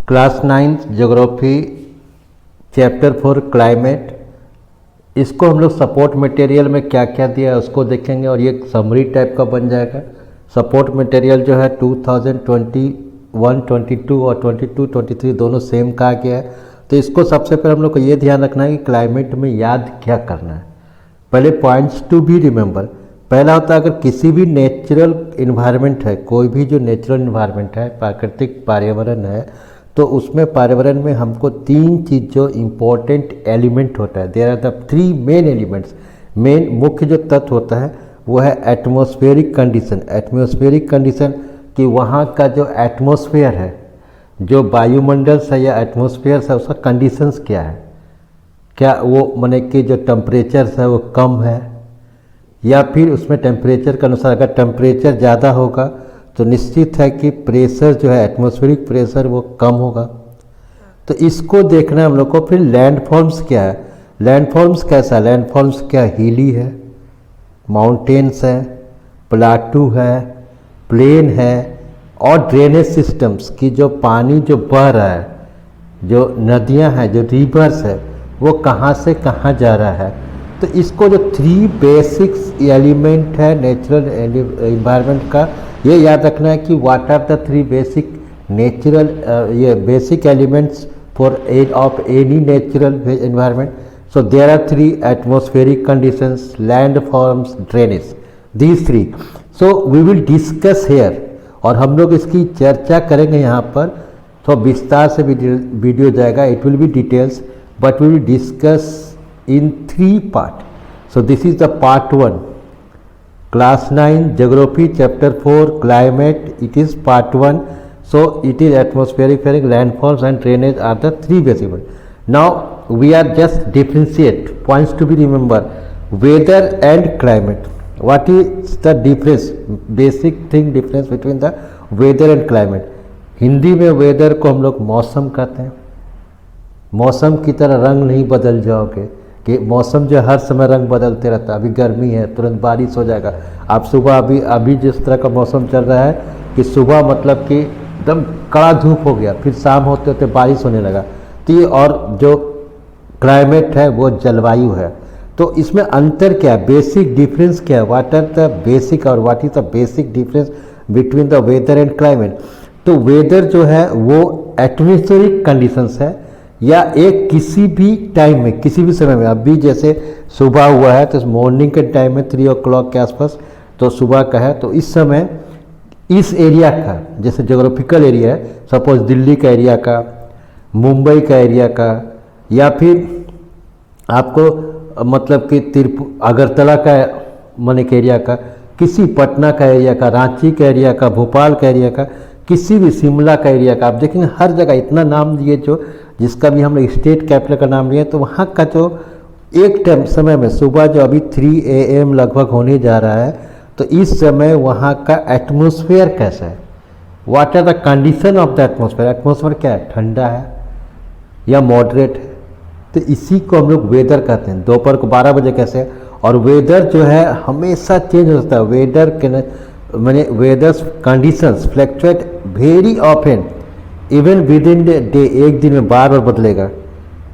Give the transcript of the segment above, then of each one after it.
Class 9 geography chapter 4 climate. इसको हम लोग सपोर्ट मटेरियल में क्या क्या दिया है उसको देखेंगे और ये समरी टाइप का बन जाएगा। सपोर्ट मटेरियल जो है 2021, 22 और 22, 23 दोनों सेम कहा गया है। तो इसको सबसे पहले हम लोग को ये ध्यान रखना है कि क्लाइमेट में याद क्या करना है। पहले पॉइंट्स टू बी रिमेंबर। पहला होता है अगर किसी भी नेचुरल इन्वायरमेंट है, कोई भी जो नेचुरल इन्वायरमेंट है, प्राकृतिक पर्यावरण है, तो उसमें पर्यावरण में हमको तीन चीज़ जो इम्पोर्टेंट एलिमेंट होता है, there are the three main elements. Main मुख्य जो तत्व होता है वो है एटमॉस्फेरिक कंडीशन। एटमॉस्फेरिक कंडीशन कि वहाँ का जो एटमॉस्फेयर है, जो वायुमंडल है या एटमॉस्फेयर है, उसका कंडीशंस क्या है, क्या वो माने कि जो टेम्परेचर है वो कम है या फिर उसमें टेम्परेचर के अनुसार अगर टेम्परेचर ज़्यादा होगा तो निश्चित है कि प्रेशर जो है एटमॉस्फेरिक प्रेशर वो कम होगा। तो इसको देखना है हम लोग को। फिर लैंडफॉर्म्स क्या है, लैंडफॉर्म्स कैसा है, लैंडफॉर्म्स क्या हिली है, माउंटेन्स है, प्लाटू है, प्लेन है, और ड्रेनेज सिस्टम्स की जो पानी जो बह रहा है, जो नदियां हैं, जो रिवर्स है, वो कहाँ से कहाँ जा रहा है। तो इसको जो थ्री बेसिक्स एलिमेंट है नेचुरल इन्वायरमेंट का, ये याद रखना है कि what are the three basic natural ये basic elements for aid of any natural environment. So there are three atmospheric conditions, land forms, drainage, these three. So we will discuss here और हम लोग इसकी चर्चा करेंगे यहाँ पर। तो विस्तार से वीडियो जाएगा, it will be details but we will discuss in 3 part. So this is the part 1, class 9 geography chapter 4 climate. It is part 1. So it is atmospheric, landforms and drainage are the three basic ones. Now we are just differentiate points to be remember, weather and climate. What is the difference, basic thing difference between the weather and climate? Hindi में weather को हम लोग मौसम कहते हैं। मौसम की तरह रंग नहीं बदल जाओगे कि मौसम जो हर समय रंग बदलते रहता है। अभी गर्मी है तुरंत बारिश हो जाएगा। आप सुबह अभी जिस तरह का मौसम चल रहा है कि सुबह मतलब कि एकदम कड़ा धूप हो गया, फिर शाम होते होते बारिश होने लगा। तो ये और जो क्लाइमेट है वो जलवायु है। तो इसमें अंतर क्या है, बेसिक डिफरेंस क्या है, व्हाट आर द बेसिक और what is the basic difference between the weather and climate. तो वेदर जो है वो एटमॉस्फेरिक कंडीशंस है या एक किसी भी टाइम में, किसी भी समय में, अभी जैसे सुबह हुआ है तो मॉर्निंग के टाइम में 3 o'clock के आसपास तो सुबह का है, तो इस समय इस एरिया का, जैसे जोग्राफिकल एरिया है, सपोज दिल्ली का एरिया का, मुंबई का एरिया का, या फिर आपको मतलब कि अगरतला का माने के एरिया का, किसी पटना का एरिया का, रांची का एरिया का, भोपाल का एरिया का, किसी भी शिमला का एरिया का, आप देखेंगे हर जगह इतना नाम दिए, जो जिसका भी हम लोग स्टेट कैपिटल का नाम लिए, तो वहाँ का जो एक टाइम समय में सुबह जो अभी 3 AM लगभग होने जा रहा है, तो इस समय वहाँ का एटमॉस्फेयर कैसा है, what are the condition of the atmosphere. Atmosphere क्या है, ठंडा है या मॉडरेट है। तो इसी को हम लोग वेदर कहते हैं। दोपहर को 12 बजे कैसे है, और वेदर जो है हमेशा चेंज हो सकता है। वेदर के मैंने वेदर्स conditions fluctuate very often even with in the day, एक दिन में बार बार बदलेगा।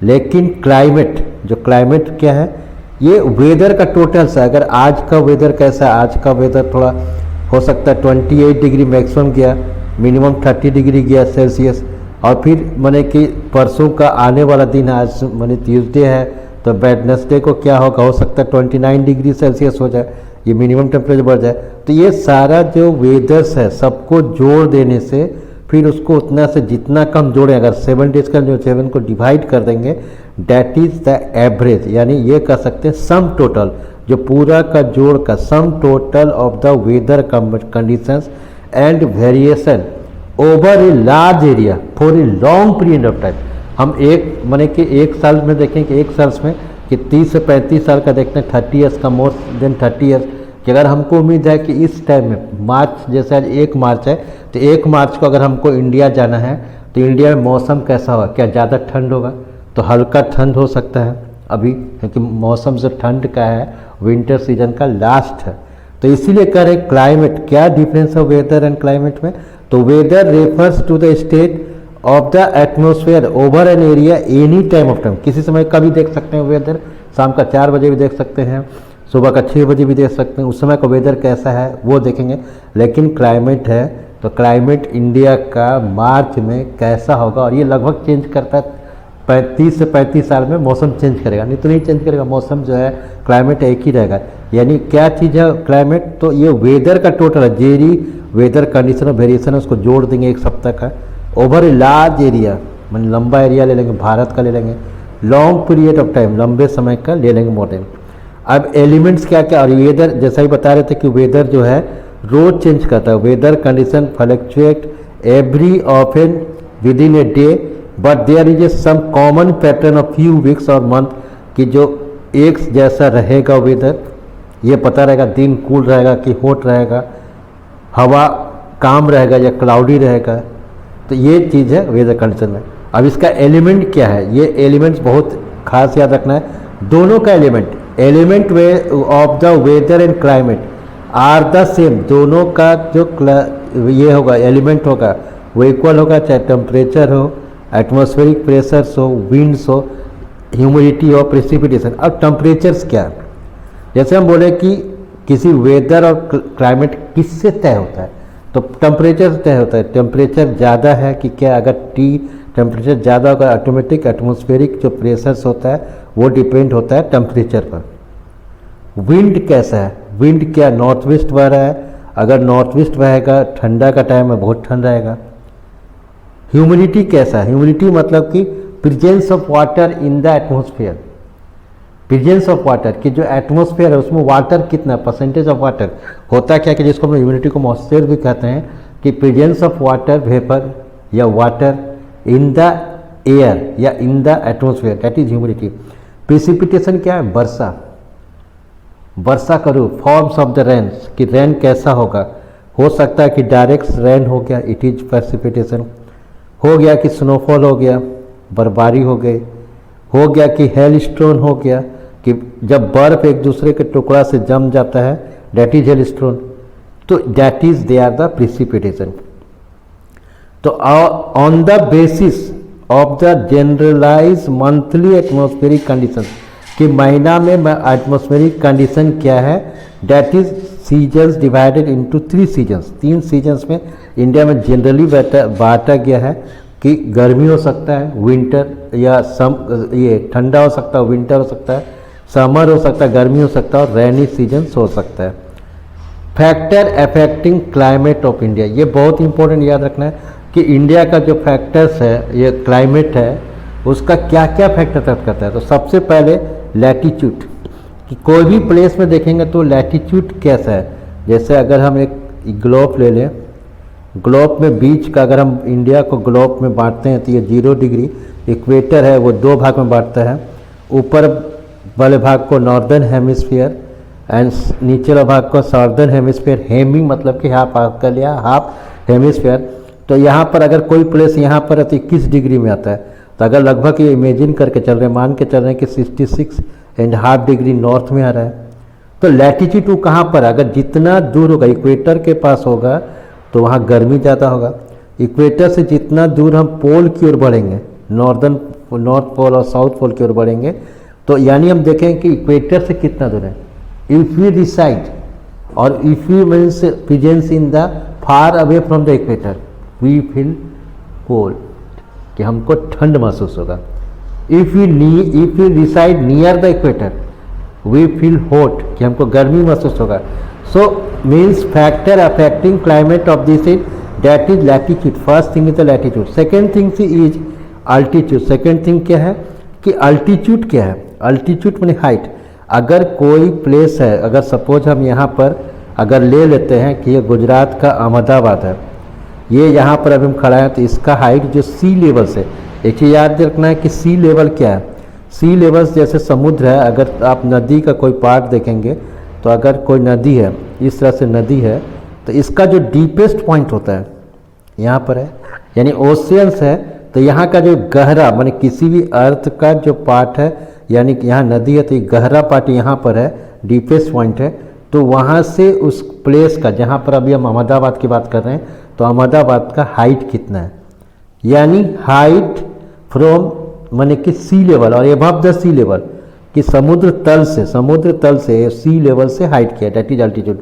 लेकिन क्लाइमेट, जो क्लाइमेट क्या है, ये वेदर का टोटल है। अगर आज का वेदर कैसा है, आज का वेदर थोड़ा हो सकता है 28 डिग्री मैक्सिमम गया, मिनिमम 30 डिग्री गया सेल्सियस, और फिर मैंने कि परसों का आने वाला दिन, आज मैंने ट्यूसडे है, तो वेडनेसडे को क्या होगा, हो सकता है 29 डिग्री सेल्सियस हो जाए, ये मिनिमम टेम्परेचर बढ़ जाए। तो ये सारा जो वेदर्स है सबको जोड़ देने से फिर उसको उतना से जितना कम जोड़ें, अगर 7 डेज का जो 7 को डिवाइड कर देंगे, डैट इज द एवरेज, यानी ये कह सकते हैं सम टोटल, जो पूरा का जोड़ का sum total of the weather conditions and variation over a large area for a long period of time. हम एक माने कि एक साल में देखें कि एक साल में कि 30 से 35 साल का देखते हैं, 30 ईयर्स का, मोर देन 30 ईयर्स कि अगर हमको उम्मीद है कि इस टाइम में मार्च, जैसे आज 1 मार्च है, तो 1 मार्च को अगर हमको इंडिया जाना है तो इंडिया में मौसम कैसा होगा, क्या ज़्यादा ठंड होगा, तो हल्का ठंड हो सकता है अभी, क्योंकि मौसम जो ठंड का है विंटर सीजन का लास्ट है। तो इसीलिए कह रहे क्लाइमेट, क्या डिफरेंस है वेदर एंड क्लाइमेट में। तो weather refers to the state of the atmosphere over an area any time of time, किसी समय कभी देख सकते हैं वेदर, शाम का 4 बजे भी देख सकते हैं, सुबह का 6 बजे भी देख सकते हैं, उस समय का वेदर कैसा है वो देखेंगे। लेकिन क्लाइमेट है तो क्लाइमेट इंडिया का मार्च में कैसा होगा, और ये लगभग चेंज करता है 30 से 35 साल में मौसम चेंज करेगा, नहीं तो नहीं चेंज करेगा, मौसम जो है क्लाइमेट एक ही रहेगा। यानी क्या चीज़ है क्लाइमेट, तो ये वेदर का टोटल है, जेरी वेदर कंडीशन और वेरिएशन है, उसको जोड़ देंगे एक सप्ताह का, ओवर ए लार्ज एरिया, मतलब लंबा एरिया ले लेंगे, भारत का ले लेंगे, लॉन्ग पीरियड ऑफ टाइम, लंबे समय का ले लेंगे मॉडल। अब एलिमेंट्स क्या क्या, और वेदर जैसा ही बता रहे थे कि वेदर जो है रोज चेंज करता है, weather condition fluctuate every often within a day, but there is a some common pattern of few weeks और मंथ, कि जो एक जैसा रहेगा वेदर, ये पता रहेगा दिन कूल रहेगा कि हॉट रहेगा, हवा काम रहेगा या क्लाउडी रहेगा, तो ये चीज़ है वेदर कंडीशन में। अब इसका एलिमेंट क्या है, ये एलिमेंट्स बहुत खास याद रखना है, दोनों का एलिमेंट वे of the weather and climate are the same, दोनों का जो ये होगा एलिमेंट होगा वो इक्वल होगा, चाहे टेम्परेचर हो, एटमॉस्फेरिक प्रेशर्स हो, विंड्स हो, ह्यूमिडिटी हो, प्रेसिपिटेशन। अब टेम्परेचर्स क्या, जैसे हम बोले कि किसी वेदर और क्लाइमेट किससे तय होता है, तो टेम्परेचर से तय होता है। टेम्परेचर ज़्यादा है कि क्या, अगर टेम्परेचर ज़्यादा होगा, ऑटोमेटिक एटमॉस्फेरिक जो प्रेशर्स होता है वो डिपेंड होता है टेम्परेचर पर। विंड कैसा है, विंड क्या नॉर्थ वेस्ट बह रहा है, अगर नॉर्थ वेस्ट बहेगा ठंडा का टाइम है बहुत ठंड रहेगा। ह्यूमिडिटी कैसा है, ह्यूमिडिटी मतलब कि presence of water in the atmosphere, presence of water कि जो एटमॉस्फेयर है उसमें वाटर कितना, परसेंटेज ऑफ वाटर होता क्या कि जिसको हम ह्यूमिडिटी को मॉइस्चर भी कहते हैं, कि प्रेजेंस ऑफ वाटर वेपर या वाटर इन द एयर या in the atmosphere, that is humidity. Precipitation क्या है, वर्षा, वर्षा का रूप, फॉर्म्स ऑफ द रेन, कि रेन कैसा होगा, हो सकता है कि डायरेक्ट रेन हो गया, इट इज प्रेसिपिटेशन, हो गया कि स्नोफॉल हो गया, बर्फबारी हो गई, हो गया कि हेल स्टोन हो गया, कि जब बर्फ एक दूसरे के टुकड़ा से जम जाता है, दैट इज हेल स्टोन, तो that is they are the precipitation. तो on the basis of the generalize monthly atmospheric condition, कि महीना में एटमॉस्फेरिक कंडीशन क्या है, that is seasons divided into 3 seasons, 3 seasons में इंडिया में जनरली बांटा गया है, कि गर्मी हो सकता है, विंटर या ये ठंडा हो सकता है, विंटर हो सकता है, समर हो सकता है, गर्मी हो सकता है, और रेनी सीजन्स हो सकता है। Factor affecting climate of India, ये बहुत इंपॉर्टेंट याद रखना है कि इंडिया का जो फैक्टर्स है, ये क्लाइमेट है, उसका क्या क्या फैक्टर अफेक्ट करता है। तो सबसे पहले लैटीट्यूड, कि कोई भी प्लेस में देखेंगे तो लैटीट्यूड कैसा है, जैसे अगर हम एक ग्लोब ले लें, ग्लोब में बीच का अगर हम इंडिया को ग्लोब में बांटते हैं तो ये 0 डिग्री इक्वेटर है, वो 2 भाग में बांटता है, ऊपर वाले भाग को नॉर्दर्न हेमिस्फीयर एंड नीचे वाला भाग को साउदर्न हेमिस्फीयर, हेमी मतलब कि हाफ कर लिया, हाफ हेमिस्फीयर। तो यहाँ पर अगर कोई प्लेस यहाँ पर है तो 21 डिग्री में आता है, तो अगर लगभग ये इमेजिन करके चल रहे हैं, मान के चल रहे हैं कि 66.5 डिग्री नॉर्थ में आ रहा है, तो लैटीट्यूड कहाँ पर, अगर जितना दूर होगा इक्वेटर के पास होगा तो वहाँ गर्मी ज़्यादा होगा, इक्वेटर से जितना दूर हम पोल की ओर बढ़ेंगे, नॉर्थ पोल और साउथ पोल की ओर बढ़ेंगे, तो यानी हम देखें कि इक्वेटर से कितना दूर है। इफ़ वी रिसाइड और if we means presence in the far away from the equator, we feel cold, कि हमको ठंड महसूस होगा। If we reside near the equator we feel hot, कि हमको गर्मी महसूस होगा। So means factor affecting climate of this is that is latitude, first thing is the latitude. Second thing is altitude, second thing क्या है कि altitude क्या है, अल्टीट्यूड माने हाइट। अगर कोई प्लेस है, अगर सपोज हम यहाँ पर अगर ले लेते हैं कि ये गुजरात का अहमदाबाद है, ये यहाँ पर अभी हम खड़ा है, तो इसका हाइट जो सी लेवल से, एक चीज़ याद रखना है कि सी लेवल क्या है, सी लेवल जैसे समुद्र है, अगर आप नदी का कोई पार्ट देखेंगे तो अगर कोई नदी है, इस तरह से नदी है, तो इसका जो डीपेस्ट पॉइंट होता है यहाँ पर है, यानी ओशियंस है, तो यहाँ का जो गहरा माने किसी भी अर्थ का जो पार्ट है, यानी कि यहाँ नदी है तो ये गहरा पार्ट यहाँ पर है, डीपेस्ट पॉइंट है, तो वहाँ से उस प्लेस का, जहाँ पर अभी हम अहमदाबाद की बात कर रहे हैं, तो अहमदाबाद का हाइट कितना है, यानी हाइट फ्रॉम माने कि सी लेवल और एबव द सी लेवल, कि समुद्र तल से सी लेवल से हाइट किया, दैट इज अल्टीट्यूड।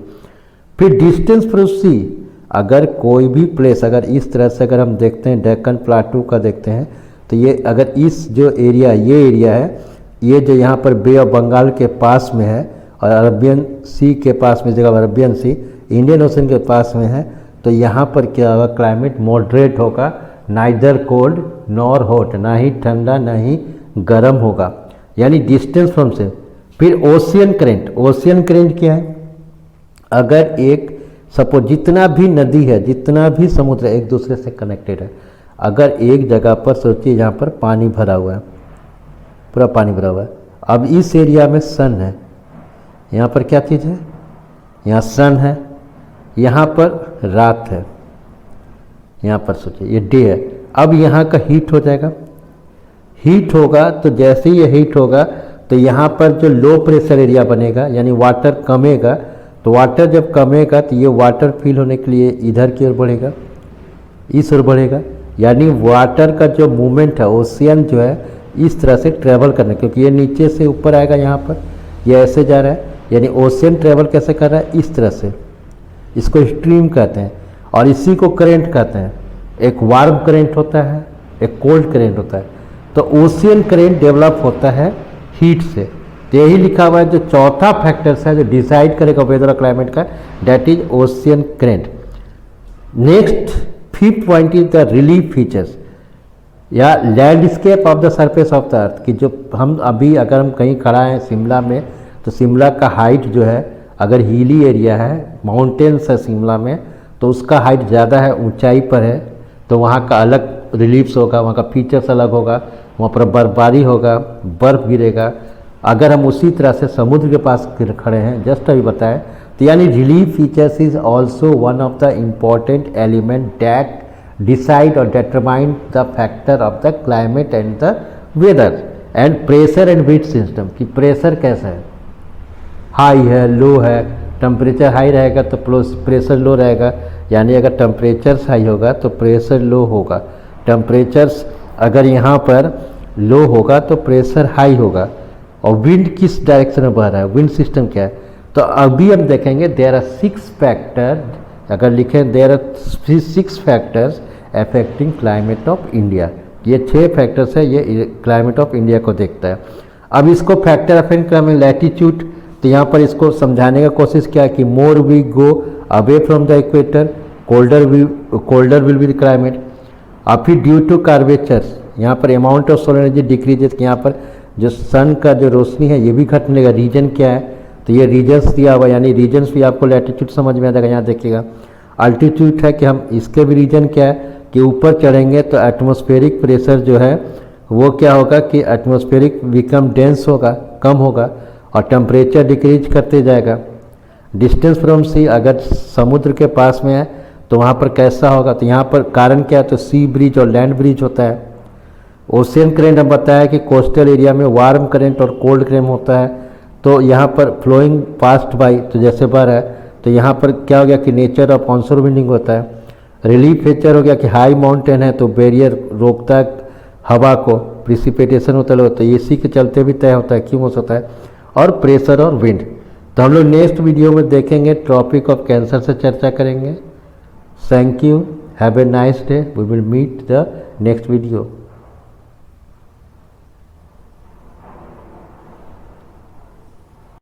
फिर डिस्टेंस फ्रॉम सी, अगर कोई भी प्लेस अगर इस तरह से अगर हम देखते हैं डेक्कन प्लाटू का देखते हैं, तो ये अगर इस जो एरिया ये एरिया है, ये जो यहाँ पर बे ऑफ बंगाल के पास में है और अरबियन सी के पास में, जगह अरबियन सी इंडियन ओशन के पास में है, तो यहाँ पर क्या होगा, क्लाइमेट मॉडरेट होगा, नाइदर कोल्ड नॉर हॉट, ना ही ठंडा ना ही गर्म होगा, यानी डिस्टेंस फ्रॉम से। फिर ओशियन करेंट क्या है, अगर एक सपोज जितना भी नदी है, जितना भी समुद्र एक दूसरे से कनेक्टेड है, अगर एक जगह पर सोचिए यहाँ पर पानी भरा हुआ है, पूरा पानी भरा हुआ है, अब इस एरिया में सन है, यहाँ पर क्या चीज़ है, यहाँ सन है, यहाँ पर रात है, यहाँ पर सोचिए ये डे है। अब यहाँ का हीट हो जाएगा, हीट होगा तो जैसे ही ये हीट होगा तो यहाँ पर जो लो प्रेशर एरिया बनेगा, यानी वाटर कमेगा, तो वाटर जब कमेगा तो ये वाटर फील होने के लिए इधर की ओर बढ़ेगा, इस ओर बढ़ेगा, यानी वाटर का जो मूवमेंट है, ओशियन जो है इस तरह से ट्रेवल करना, क्योंकि ये नीचे से ऊपर आएगा, यहाँ पर ये ऐसे जा रहा है, यानी ओशियन ट्रेवल कैसे कर रहा है, इस तरह से, इसको स्ट्रीम कहते हैं और इसी को करेंट कहते हैं। एक वार्म करेंट होता है, एक कोल्ड करेंट होता है, तो ओशियन करेंट डेवलप होता है हीट से। तो यही लिखा हुआ है जो चौथा फैक्टर्स है जो डिसाइड करेगा वेदर और क्लाइमेट का, that is ocean current. Next fifth point is the relief features या landscape of the surface of the earth, कि जो हम अभी अगर हम कहीं खड़ा हैं शिमला में, तो शिमला का हाइट जो है, अगर हिली एरिया है, माउंटेन्स है शिमला में, तो उसका हाइट ज़्यादा है, ऊंचाई पर है, तो वहाँ का अलग रिलीफ्स होगा, वहाँ का फीचर्स अलग होगा, वहाँ पर बर्फबारी होगा, बर्फ़ गिरेगा। अगर हम उसी तरह से समुद्र के पास खड़े हैं, जस्ट अभी बताएं, तो यानी relief features is also one of the important element that decide और determine the factor of the climate and the weather and pressure and wind system, कि प्रेशर कैसा है, हाई है, लो है, टेम्परेचर हाई रहेगा तो प्रेशर लो रहेगा, यानी अगर टेम्परेचर हाई होगा तो प्रेशर लो होगा, टेम्परेचर्स अगर यहाँ पर लो होगा तो प्रेशर हाई होगा। और विंड किस डायरेक्शन में बह रहा है, विंड सिस्टम क्या है, तो अभी हम देखेंगे देयर आर 6 फैक्टर, अगर लिखें there are 6 factors affecting climate of India, ये 6 फैक्टर्स है, ये क्लाइमेट ऑफ इंडिया को देखता है। अब इसको फैक्टर अफेक्ट क्लाइमेट लैटिट्यूड, तो यहाँ पर इसको समझाने का कोशिश किया कि more we go away from the equator colder will be the climate. अब फिर ड्यू टू कार्वेचर्स, यहाँ पर amount of solar energy decreases, यहाँ पर जो सन का जो रोशनी है ये भी घटने लगा। रीजन क्या है, तो ये रीजन्स दिया हुआ, यानी रीजन्स भी आपको लैटिट्यूड समझ में आ जाएगा, यहाँ देखिएगा। अल्टीट्यूड है कि हम इसके भी रीजन क्या है कि ऊपर चढ़ेंगे तो एटमॉस्फेरिक प्रेशर जो है वो क्या होगा कि एटमॉस्फेरिक बिकम डेंस होगा, कम होगा, और टेम्परेचर डिक्रीज करते जाएगा। डिस्टेंस फ्रॉम सी, अगर समुद्र के पास में है तो वहाँ पर कैसा होगा, तो यहाँ पर कारण क्या है, तो सी ब्रिज और लैंड ब्रिज होता है। ओशियन करेंट हम बताया कि कोस्टल एरिया में वार्म करेंट और कोल्ड करेंट होता है, तो यहाँ पर फ्लोइंग फास्ट बाई, तो जैसे बार है, तो यहाँ पर क्या हो गया कि नेचर ऑफ ऑनशोर विंडिंग होता है। रिलीफ फीचर हो गया कि हाई माउंटेन है तो बैरियर रोकता है हवा को, प्रिसिपिटेशन होता है तो इसी के चलते भी तय होता है, क्यों होता है, और प्रेशर और विंड। तो हम लोग नेक्स्ट वीडियो में देखेंगे, ट्रॉपिक ऑफ कैंसर से चर्चा करेंगे। Thank you, have a nice day, we will meet the next video.